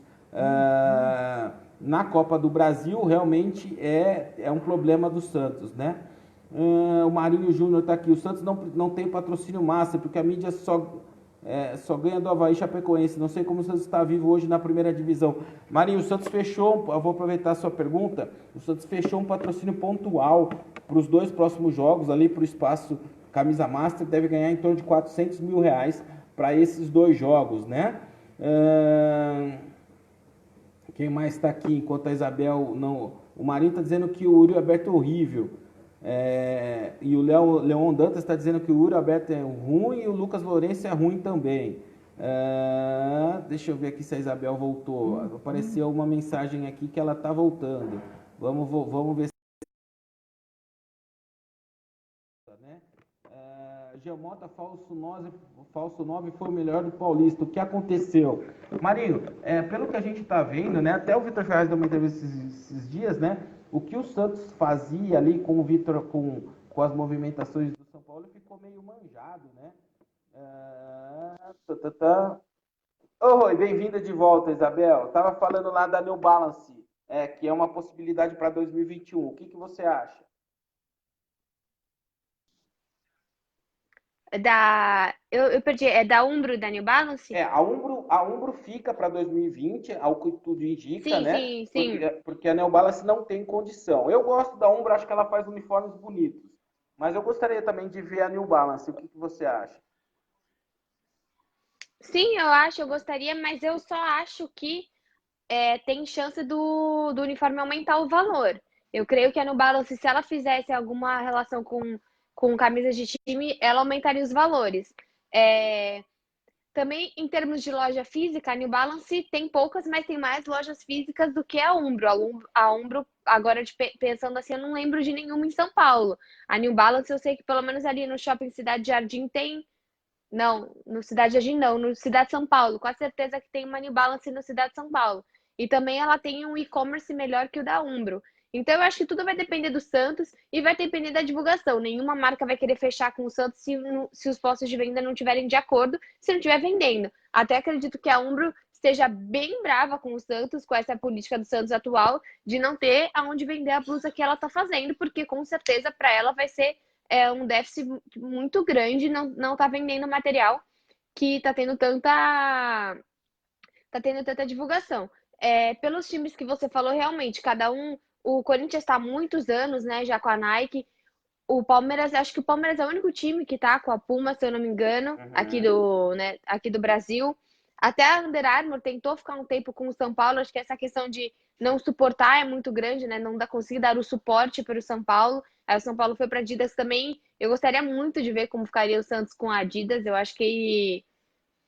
A: na Copa do Brasil. Realmente é um problema do Santos, né? O Marinho Júnior está aqui. O Santos não tem patrocínio massa, porque a mídia só ganha do Avaí Chapecoense. Não sei como o Santos está vivo hoje na primeira divisão. Marinho, o Santos fechou, eu vou aproveitar a sua pergunta, o Santos fechou um patrocínio pontual para os 2 próximos jogos, ali para o espaço Camisa Master, deve ganhar em torno de R$400 mil para esses 2 jogos, né? Quem mais está aqui? Enquanto a Isabel não... O Marinho está dizendo que o Uri Alberto é horrível. E o Leon Dantas está dizendo que o Uri Alberto é ruim e o Lucas Lourenço é ruim também. Deixa eu ver aqui se a Isabel voltou. Apareceu uma mensagem aqui que ela está voltando. Vamos ver se. Né? Geomota falso 9 foi o melhor do Paulista. O que aconteceu? Marinho, pelo que a gente está vendo, né? Até o Vitor Ferraz deu uma entrevista esses dias, né? O que o Santos fazia ali com o Vitor, com as movimentações do São Paulo, ficou meio manjado, né? Oi, bem-vinda de volta, Isabel. Tava falando lá da New Balance, que é uma possibilidade para 2021. O que você acha?
B: Eu perdi, é da Umbro da New Balance?
A: A Umbro fica para 2020, ao que tudo indica,
B: Sim,
A: né?
B: sim,
A: Porque,
B: sim.
A: porque a New Balance não tem condição. Eu gosto da Umbro, acho que ela faz uniformes bonitos. Mas eu gostaria também de ver a New Balance. O que você acha?
B: Sim, eu gostaria, mas eu só acho que tem chance do uniforme aumentar o valor. Eu creio que a New Balance, se ela fizesse alguma relação com camisas de time, ela aumentaria os valores. É, também, em termos de loja física, a New Balance tem poucas, mas tem mais lojas físicas do que a Umbro. A Umbro, agora pensando assim, eu não lembro de nenhuma em São Paulo. A New Balance, eu sei que pelo menos ali no Shopping Cidade Jardim tem. Não, no Cidade Jardim não, no Cidade São Paulo. Com a certeza que tem uma New Balance no Cidade São Paulo. E também ela tem um e-commerce melhor que o da Umbro. Então eu acho que tudo vai depender do Santos e vai depender da divulgação. Nenhuma marca vai querer fechar com o Santos se os postos de venda não estiverem de acordo, se não estiver vendendo. Até acredito que a Umbro esteja bem brava com o Santos, com essa política do Santos atual, de não ter aonde vender a blusa que ela está fazendo, porque com certeza para ela vai ser um déficit muito grande, não tá vendendo material que tá tendo tanta divulgação. Pelos times que você falou, realmente, cada um. O Corinthians está há muitos anos, né, já com a Nike. O Palmeiras, acho que o Palmeiras é o único time que tá com a Puma, se eu não me engano,
A: Uhum.
B: aqui do Brasil. Até a Under Armour tentou ficar um tempo com o São Paulo, acho que essa questão de não suportar é muito grande, né? Não dá conseguir dar o suporte para o São Paulo. Aí o São Paulo foi para a Adidas também. Eu gostaria muito de ver como ficaria o Santos com a Adidas. Eu acho que,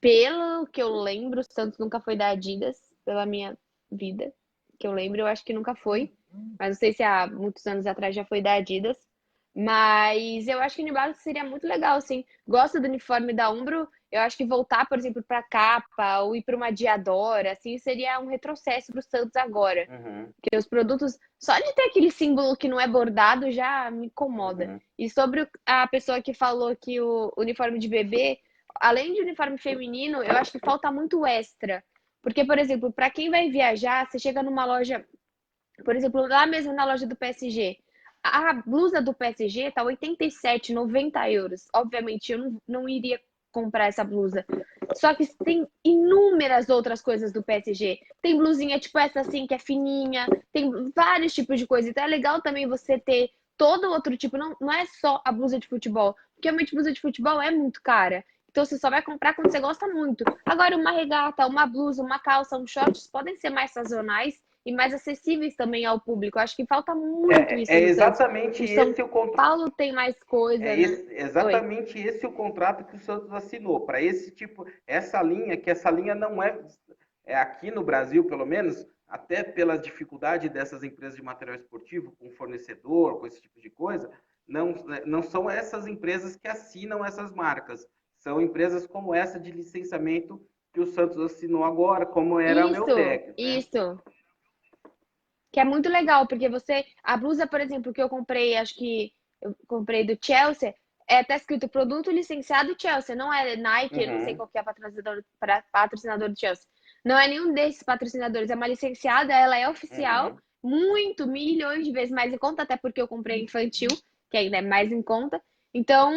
B: pelo que eu lembro, o Santos nunca foi da Adidas, pela minha vida, que eu lembro, eu acho que nunca foi. Mas não sei se há muitos anos atrás já foi da Adidas. Mas eu acho que o New Balance seria muito legal, sim. Gosto do uniforme da Umbro. Eu acho que voltar, por exemplo, para capa ou ir para uma Diadora, assim, seria um retrocesso para o Santos agora.
A: Uhum.
B: Porque os produtos, só de ter aquele símbolo que não é bordado já me incomoda.
A: Uhum.
B: E sobre a pessoa que falou que o uniforme de bebê, além de uniforme feminino, eu acho que falta muito extra. Porque, por exemplo, para quem vai viajar, você chega numa loja, por exemplo, lá mesmo na loja do PSG. A blusa do PSG tá 87, 90 euros. Obviamente, eu não iria comprar essa blusa. Só que tem inúmeras outras coisas do PSG. Tem blusinha tipo essa assim, que é fininha. Tem vários tipos de coisa. Então é legal também você ter todo outro tipo. Não é só a blusa de futebol. Porque realmente blusa de futebol é muito cara. Então você só vai comprar quando você gosta muito. Agora, uma regata, uma blusa, uma calça, um shorts podem ser mais sazonais e mais acessíveis também ao público. Eu acho que falta muito
A: É,
B: isso
A: é
B: no Santos.
A: exatamente
B: O São
A: esse o contrato.
B: Paulo tem mais coisa, né? Oi.
A: Exatamente esse o contrato que o Santos assinou para esse tipo, essa linha não é aqui no Brasil, pelo menos, até pela dificuldade dessas empresas de material esportivo, com fornecedor, com esse tipo de coisa, não são essas empresas que assinam essas marcas. São empresas como essa de licenciamento que o Santos assinou agora, como era a
B: Isso,
A: Neutec, né?
B: isso. Que é muito legal, porque a blusa, por exemplo, que eu comprei, acho que eu comprei do Chelsea, tá escrito produto licenciado Chelsea, não é Nike, eu não sei
A: Uhum,
B: qual que é patrocinador do Chelsea. Não é nenhum desses patrocinadores, é uma licenciada, ela é oficial,
A: uhum.
B: muito, milhões de vezes mais em conta, até porque eu comprei infantil, que ainda é mais em conta. Então,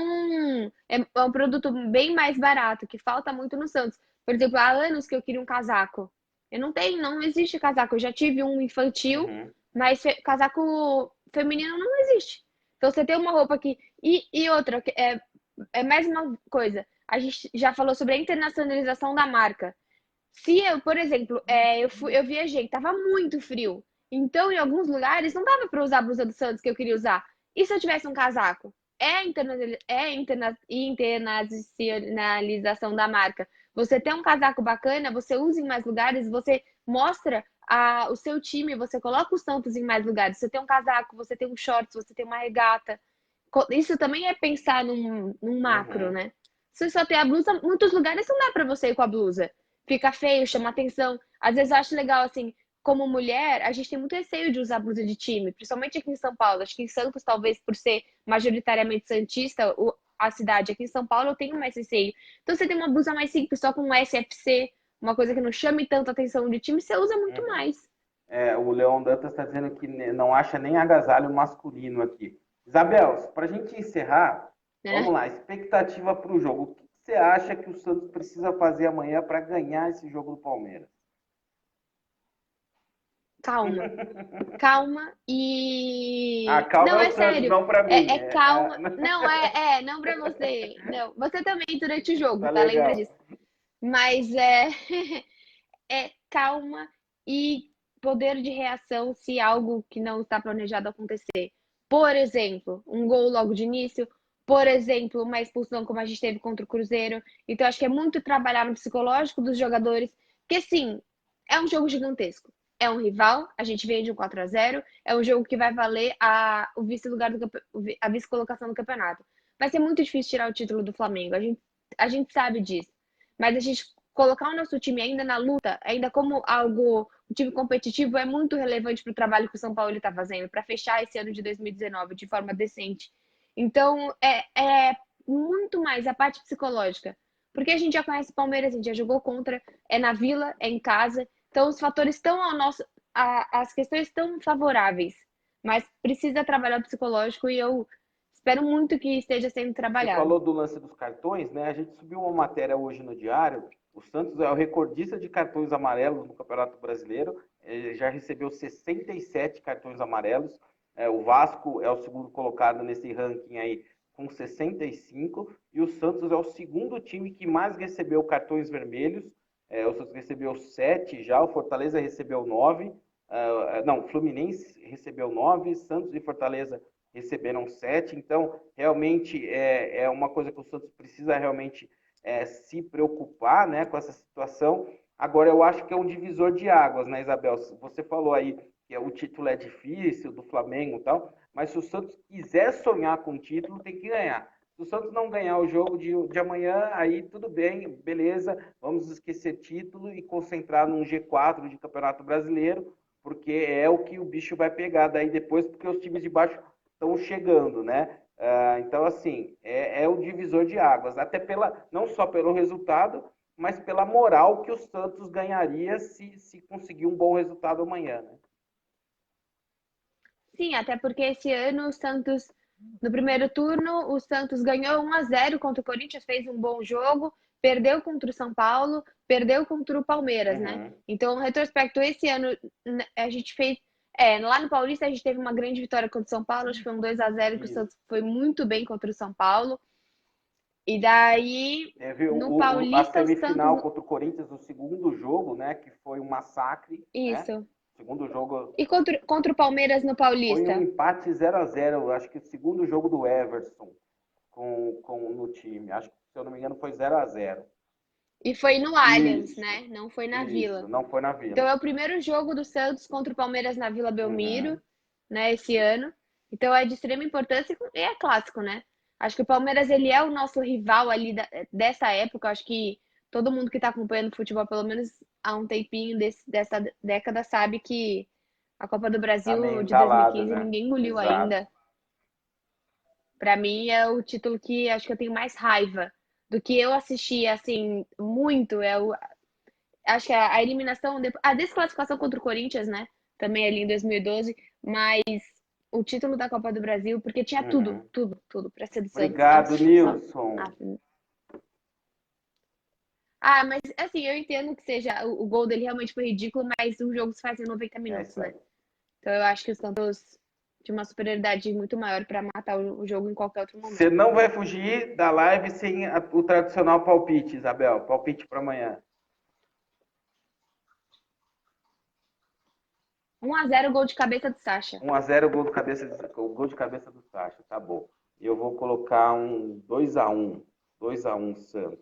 B: é um produto bem mais barato, que falta muito no Santos. Por exemplo, há anos que eu queria um casaco. Eu não tenho, não existe casaco. Eu já tive um infantil,
A: Uhum.
B: mas casaco feminino não existe. Então você tem uma roupa aqui. E outra, que é mais uma coisa. A gente já falou sobre a internacionalização da marca. Se eu, por exemplo, eu viajei, tava muito frio. Então, em alguns lugares, não dava para usar a blusa do Santos que eu queria usar. E se eu tivesse um casaco? Internacionalização da marca. Você tem um casaco bacana, você usa em mais lugares, você mostra o seu time, você coloca os Santos em mais lugares. Você tem um casaco, você tem um shorts, você tem uma regata. Isso também é pensar num macro,
A: Uhum.
B: né? Se você só tem a blusa, muitos lugares não dá pra você ir com a blusa. Fica feio, chama atenção. Às vezes eu acho legal, assim, como mulher, a gente tem muito receio de usar blusa de time, principalmente aqui em São Paulo. Acho que em Santos, talvez por ser majoritariamente santista, a cidade aqui em São Paulo, eu tenho mais receio. Então você tem uma blusa mais simples, só com um SFC, uma coisa que não chame tanto a atenção de time, você usa muito
A: Uhum.
B: mais,
A: O Leon Dantas está dizendo que não acha nem agasalho masculino aqui. Isabel, para a gente encerrar, vamos
B: né?
A: lá, expectativa para o jogo. O que você acha que o Santos precisa fazer amanhã para ganhar esse jogo do Palmeiras?
B: Calma. Calma
A: Ah,
B: e.
A: calma
B: Não,
A: é o
B: é
A: Santos,
B: sério.
A: não para mim.
B: É calma. Não, não pra você. Não, você também durante o jogo,
A: Tá
B: tá? Lembra
A: legal.
B: disso. Mas é calma e poder de reação se algo que não está planejado acontecer. Por exemplo, um gol logo de início. Por exemplo, uma expulsão como a gente teve contra o Cruzeiro. Então, acho que é muito trabalhar no psicológico dos jogadores. Porque, sim, é um jogo gigantesco. É um rival, a gente vem de um 4-0. É um jogo que vai valer o vice-lugar a vice-colocação do campeonato. Vai ser muito difícil tirar o título do Flamengo. A gente sabe disso. Mas a gente colocar o nosso time ainda na luta, ainda como algo, um time competitivo, é muito relevante para o trabalho que o São Paulo está fazendo, para fechar esse ano de 2019 de forma decente. Então, é muito mais a parte psicológica. Porque a gente já conhece o Palmeiras, a gente já jogou contra, é na Vila, é em casa. Então, os fatores estão ao nosso. As questões estão favoráveis. Mas precisa trabalhar o psicológico e eu espero muito que esteja sendo
A: Você
B: trabalhado.
A: falou do lance dos cartões, né? A gente subiu uma matéria hoje no Diário. O Santos é o recordista de cartões amarelos no Campeonato Brasileiro. Ele já recebeu 67 cartões amarelos. O Vasco é o segundo colocado nesse ranking aí com 65. E o Santos é o segundo time que mais recebeu cartões vermelhos. O Santos recebeu 7 já, o Fortaleza recebeu 9. Não, o Fluminense recebeu 9, Santos e Fortaleza receberam 7. Então, realmente é uma coisa que o Santos precisa realmente se preocupar, né, com essa situação. Agora, eu acho que é um divisor de águas, né, Isabel? Você falou aí que o título é difícil, do Flamengo e tal, mas se o Santos quiser sonhar com o título, tem que ganhar. Se o Santos não ganhar o jogo de amanhã, aí tudo bem, beleza, vamos esquecer título e concentrar num G4 de Campeonato Brasileiro, porque é o que o bicho vai pegar daí depois, porque os times de baixo estão chegando, né? Então, assim, é o divisor de águas, até não só pelo resultado, mas pela moral que o Santos ganharia se conseguir um bom resultado amanhã, né?
B: Sim, até porque esse ano o Santos, no primeiro turno, o Santos ganhou 1-0 contra o Corinthians, fez um bom jogo, perdeu contra o São Paulo, perdeu contra o Palmeiras, né?
A: Uhum.
B: Então, no retrospecto, esse ano a gente fez. Lá no Paulista a gente teve uma grande vitória contra o São Paulo, acho que foi um 2-0 que o
A: Isso.
B: Santos foi muito bem contra o São Paulo. E daí,
A: Teve
B: no
A: a
B: Paulista, o
A: semifinal
B: Santos.
A: contra o Corinthians, o segundo jogo, né? Que foi um massacre, né?
B: Isso.
A: O segundo jogo
B: E contra o Palmeiras no
A: foi um
B: Paulista?
A: empate 0-0. Acho que o segundo jogo do Everson no time. Acho que, se eu não me engano, foi 0-0.
B: E foi no Allianz,
A: Isso,
B: né? Não foi na
A: isso.
B: Vila.
A: Não foi na
B: Então
A: Vila.
B: é o primeiro jogo do Santos contra o Palmeiras na Vila Belmiro,
A: Uhum.
B: né, esse ano. Então é de extrema importância e é clássico, né? Acho que o Palmeiras ele é o nosso rival ali dessa época. Acho que todo mundo que está acompanhando futebol, pelo menos há um tempinho dessa década, sabe que a Copa do
A: Tá
B: Brasil
A: meio
B: de
A: entalado,
B: 2015
A: né?
B: ninguém engoliu
A: Exato.
B: ainda. Para mim é o título que acho que eu tenho mais raiva do que eu assisti assim muito. Acho que a eliminação, a desclassificação contra o Corinthians, né? Também ali em 2012, mas o título da Copa do Brasil, porque tinha tudo,
A: Uhum.
B: tudo, tudo para ser do Santos.
A: Obrigado,
B: Nossa,
A: Nilson.
B: mas assim, eu entendo que seja o gol dele realmente foi ridículo, mas o jogo se faz em 90
A: É
B: minutos,
A: isso
B: né?
A: aí.
B: Então eu acho que o Santos tinha uma superioridade muito maior para matar o jogo em qualquer outro
A: Você
B: momento.
A: não vai fugir da live sem o tradicional palpite, Isabel. Palpite para amanhã.
B: 1-0, gol de cabeça do Sacha.
A: 1-0, gol de cabeça do Sacha, tá bom. Eu vou colocar um 2-1. 2-1 Santos.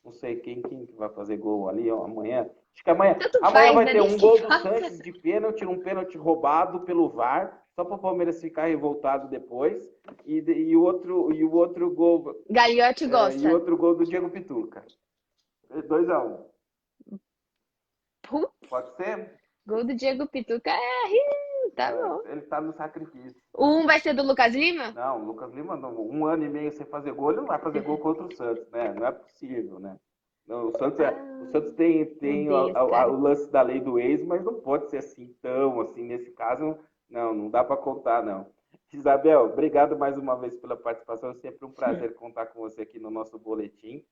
A: Não sei quem que vai fazer gol ali ó, amanhã. Acho que
B: Tanto
A: amanhã
B: faz,
A: vai
B: né?
A: ter
B: Nem
A: um
B: se
A: gol do
B: faça.
A: Sanches de pênalti, um pênalti roubado pelo VAR, só para o Palmeiras ficar revoltado depois. E o outro gol
B: Gagliotti
A: e o
B: gosta.
A: outro gol do Diego Pituca. 2-1.
B: Putz,
A: Pode ser?
B: gol do Diego Pituca tá bom.
A: Ele está no sacrifício.
B: O 1 vai ser do Lucas Lima?
A: Não, o Lucas Lima, um ano e meio sem fazer gol, ele não vai fazer gol contra o Santos, né? Não é possível, né? Não, o
B: Ah,
A: Santos tem,
B: meu
A: tem
B: Deus,
A: o
B: cara.
A: lance da lei do ex, mas não pode ser assim tão assim. Nesse caso, não dá para contar, não. Isabel, obrigado mais uma vez pela participação. É sempre um prazer contar com você aqui no nosso boletim.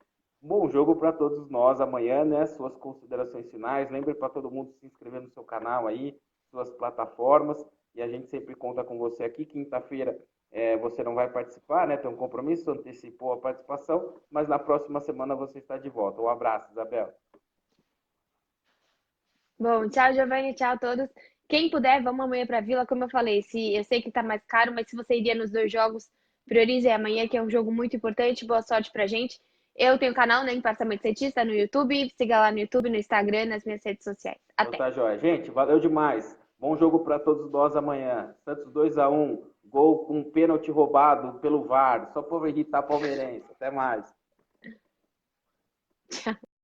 A: Bom jogo para todos nós amanhã, né? Suas considerações finais. Lembre para todo mundo se inscrever no seu canal aí, suas plataformas. E a gente sempre conta com você aqui. Quinta-feira você não vai participar, né? Tem um compromisso, antecipou a participação, mas na próxima semana você está de volta. Um abraço, Isabel.
B: Bom, tchau, Giovanni, tchau a todos. Quem puder, vamos amanhã pra Vila, como eu falei, eu sei que tá mais caro, mas se você iria nos dois jogos, priorize amanhã, que é um jogo muito importante. Boa sorte pra gente. Eu tenho canal, né, Empartamento Santista no YouTube. Siga lá no YouTube, no Instagram, nas minhas redes sociais.
A: Então
B: Até!
A: tá, joia. Gente, valeu demais. Bom jogo para todos nós amanhã. Santos 2-1, gol com um pênalti roubado pelo VAR, só para irritar palmeirense. Até mais.